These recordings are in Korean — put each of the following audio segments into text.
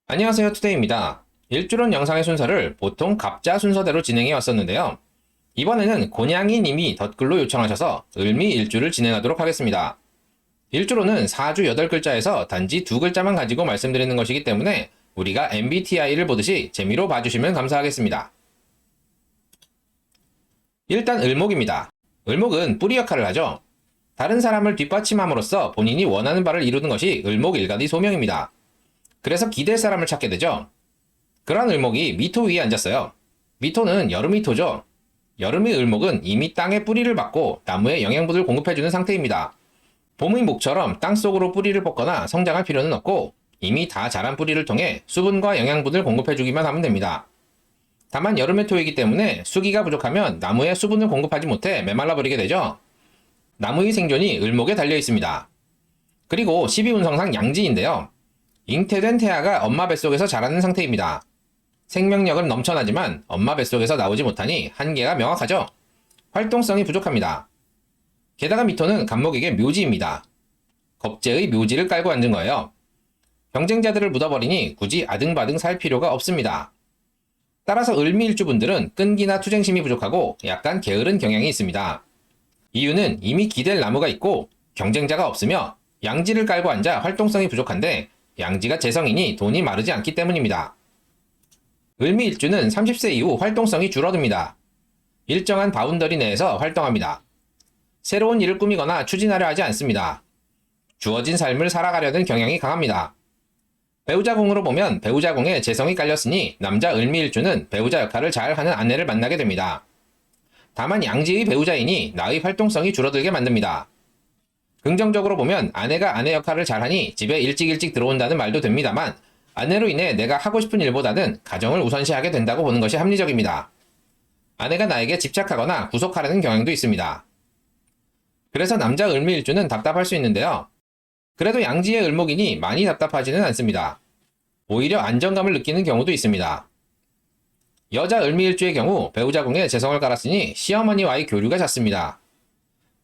안녕하세요, 투데이입니다. 일주론 영상의 순서를 보통 갑자 순서대로 진행해 왔었는데요. 이번에는 곤양이님이 덧글로 요청하셔서 을미 일주를 진행하도록 하겠습니다. 일주론은 4주 8글자에서 단지 2글자만 가지고 말씀드리는 것이기 때문에 우리가 MBTI를 보듯이 재미로 봐주시면 감사하겠습니다. 일단 을목입니다. 을목은 뿌리 역할을 하죠. 다른 사람을 뒷받침함으로써 본인이 원하는 바를 이루는 것이 을목일간의 소명입니다. 그래서 기댈 사람을 찾게 되죠. 그런 을목이 미토 위에 앉았어요. 미토는 여름미토죠. 여름의 을목은 이미 땅에 뿌리를 박고 나무에 영양분을 공급해주는 상태입니다. 봄의 목처럼 땅속으로 뿌리를 뽑거나 성장할 필요는 없고 이미 다 자란 뿌리를 통해 수분과 영양분을 공급해주기만 하면 됩니다. 다만 여름의 토이기 때문에 수기가 부족하면 나무에 수분을 공급하지 못해 메말라 버리게 되죠. 나무의 생존이 을목에 달려 있습니다. 그리고 12운성상 양지인데요. 잉태된 태아가 엄마 뱃속에서 자라는 상태입니다. 생명력은 넘쳐나지만 엄마 뱃속에서 나오지 못하니 한계가 명확하죠. 활동성이 부족합니다. 게다가 미토는 간목에게 묘지입니다. 겁재의 묘지를 깔고 앉은 거예요. 경쟁자들을 묻어버리니 굳이 아등바등 살 필요가 없습니다. 따라서 을미일주분들은 끈기나 투쟁심이 부족하고 약간 게으른 경향이 있습니다. 이유는 이미 기댈 나무가 있고 경쟁자가 없으며 양지를 깔고 앉아 활동성이 부족한데 양지가 재성이니 돈이 마르지 않기 때문입니다. 을미일주는 30세 이후 활동성이 줄어듭니다. 일정한 바운더리 내에서 활동합니다. 새로운 일을 꾸미거나 추진하려 하지 않습니다. 주어진 삶을 살아가려는 경향이 강합니다. 배우자궁으로 보면 배우자궁에 재성이 깔렸으니 남자 을미일주는 배우자 역할을 잘 하는 아내를 만나게 됩니다. 다만 양지의 배우자이니 나의 활동성이 줄어들게 만듭니다. 긍정적으로 보면 아내가 아내 역할을 잘하니 집에 일찍 들어온다는 말도 됩니다만 아내로 인해 내가 하고 싶은 일보다는 가정을 우선시하게 된다고 보는 것이 합리적입니다. 아내가 나에게 집착하거나 구속하려는 경향도 있습니다. 그래서 남자 을미일주는 답답할 수 있는데요. 그래도 양지의 을목이니 많이 답답하지는 않습니다. 오히려 안정감을 느끼는 경우도 있습니다. 여자 을미일주의 경우 배우자궁에 재성을 깔았으니 시어머니와의 교류가 잦습니다.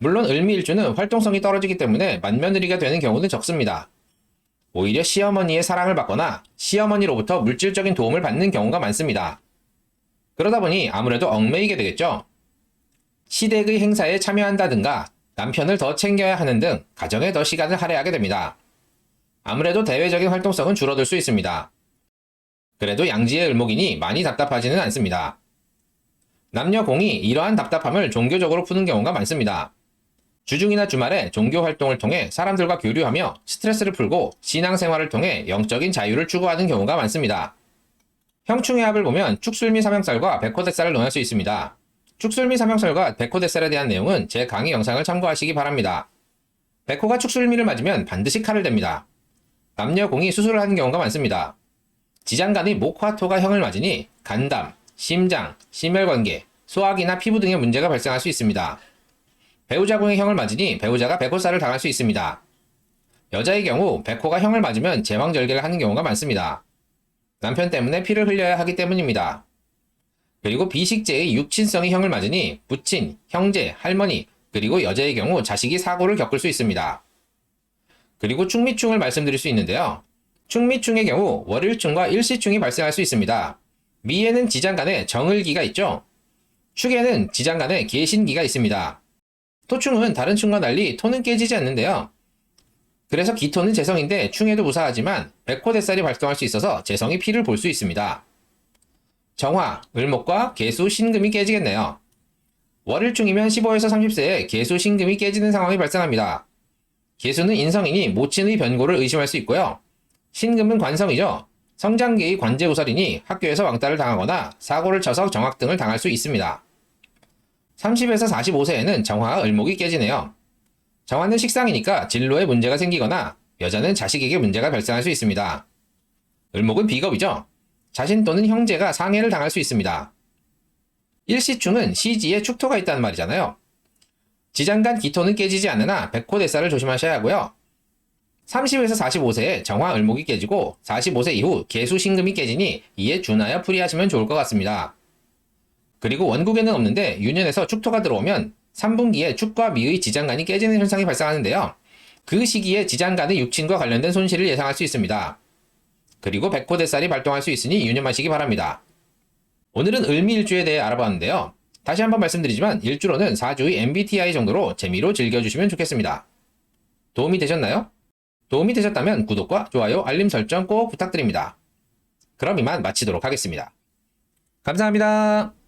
물론 을미일주는 활동성이 떨어지기 때문에 맏며느리가 되는 경우는 적습니다. 오히려 시어머니의 사랑을 받거나 시어머니로부터 물질적인 도움을 받는 경우가 많습니다. 그러다 보니 아무래도 얽매이게 되겠죠. 시댁의 행사에 참여한다든가 남편을 더 챙겨야 하는 등 가정에 더 시간을 할애하게 됩니다. 아무래도 대외적인 활동성은 줄어들 수 있습니다. 그래도 양지의 을목이니 많이 답답하지는 않습니다. 남녀 공이 이러한 답답함을 종교적으로 푸는 경우가 많습니다. 주중이나 주말에 종교 활동을 통해 사람들과 교류하며 스트레스를 풀고 신앙생활을 통해 영적인 자유를 추구하는 경우가 많습니다. 형충의 합을 보면 축술미 삼형살과 백호대살을 논할 수 있습니다. 축술미 삼형살과 백호대살에 대한 내용은 제 강의 영상을 참고하시기 바랍니다. 백호가 축술미를 맞으면 반드시 칼을 댑니다. 남녀 공이 수술을 하는 경우가 많습니다. 지장간의 목화토가 형을 맞으니 간담, 심장, 심혈관계, 소화기나 피부 등의 문제가 발생할 수 있습니다. 배우자궁의 형을 맞으니 배우자가 백호살을 당할 수 있습니다. 여자의 경우 백호가 형을 맞으면 제왕절개를 하는 경우가 많습니다. 남편 때문에 피를 흘려야 하기 때문입니다. 그리고 비식제의 육친성이 형을 맞으니 부친, 형제, 할머니, 그리고 여자의 경우 자식이 사고를 겪을 수 있습니다. 그리고 충미충을 말씀드릴 수 있는데요. 충미충의 경우 월일충과 일시충이 발생할 수 있습니다. 미에는 지장간에 정을기가 있죠. 축에는 지장간에 계신기가 있습니다. 토충은 다른 충과 달리 토는 깨지지 않는데요. 그래서 기토는 재성인데 충에도 무사하지만 백호대살이 발동할 수 있어서 재성이 피를 볼 수 있습니다. 정화, 을목과 계수, 신금이 깨지겠네요. 월일충이면 15에서 30세에 계수, 신금이 깨지는 상황이 발생합니다. 계수는 인성이니 모친의 변고를 의심할 수 있고요. 신금은 관성이죠. 성장기의 관제우설이니 학교에서 왕따를 당하거나 사고를 쳐서 정학 등을 당할 수 있습니다. 30에서 45세에는 정화와 을목이 깨지네요. 정화는 식상이니까 진로에 문제가 생기거나 여자는 자식에게 문제가 발생할 수 있습니다. 을목은 비겁이죠. 자신 또는 형제가 상해를 당할 수 있습니다. 일시충은 시지에 축토가 있다는 말이잖아요. 지장간 기토는 깨지지 않으나 백호대살을 조심하셔야 하고요. 30에서 45세에 정화 을목이 깨지고 45세 이후 계수 신금이 깨지니 이에 준하여 풀이하시면 좋을 것 같습니다. 그리고 원국에는 없는데 유년에서 축토가 들어오면 3분기에 축과 미의 지장간이 깨지는 현상이 발생하는데요. 그 시기에 지장간의 육친과 관련된 손실을 예상할 수 있습니다. 그리고 백호대살이 발동할 수 있으니 유념하시기 바랍니다. 오늘은 을미일주에 대해 알아봤는데요. 다시 한번 말씀드리지만 일주로는 4주의 MBTI 정도로 재미로 즐겨주시면 좋겠습니다. 도움이 되셨나요? 도움이 되셨다면 구독과 좋아요, 알림 설정 꼭 부탁드립니다. 그럼 이만 마치도록 하겠습니다. 감사합니다.